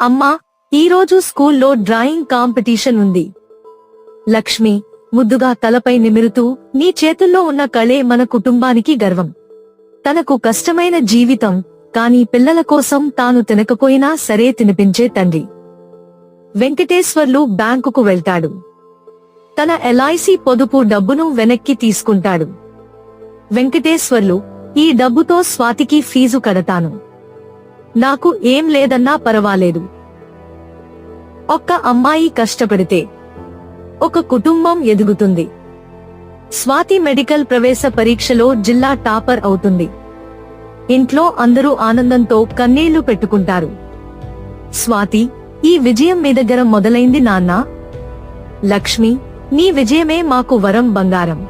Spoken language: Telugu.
అమ్మా, ఈరోజు స్కూల్లో డ్రాయింగ్ కాంపిటీషన్ ఉంది. లక్ష్మి ముద్దుగా తలపై నిమిరుతూ, నీ చేతుల్లో ఉన్న కళే మన కుటుంబానికి గర్వం. తనకు కష్టమైన జీవితం, కానీ పిల్లల కోసం తాను తినకపోయినా సరే తినిపించే తండ్రి. వెంకటేశ్వర్లు బ్యాంకుకు వెళ్తాడు. తన ఎల్ఐసి పొదుపు డబ్బును వెనక్కి తీసుకుంటాడు. వెంకటేశ్వర్లు, ఈ డబ్బుతో స్వాతికి ఫీజు కడతాను. నాకు ఏం లేదన్నా పర్వాలేదు. ఒక్క అమ్మాయి కష్టపడితే ఒక కుటుంబం ఎదుగుతుంది. స్వాతి మెడికల్ ప్రవేశ పరీక్షలో జిల్లా టాపర్ అవుతుంది. ఇంట్లో అందరూ ఆనందంతో కన్నీళ్లు పెట్టుకుంటారు. స్వాతి, ఈ విజయం మీ దగ్గర మొదలైంది నాన్నా. లక్ష్మి, నీ విజయమే మాకు వరం బంగారం.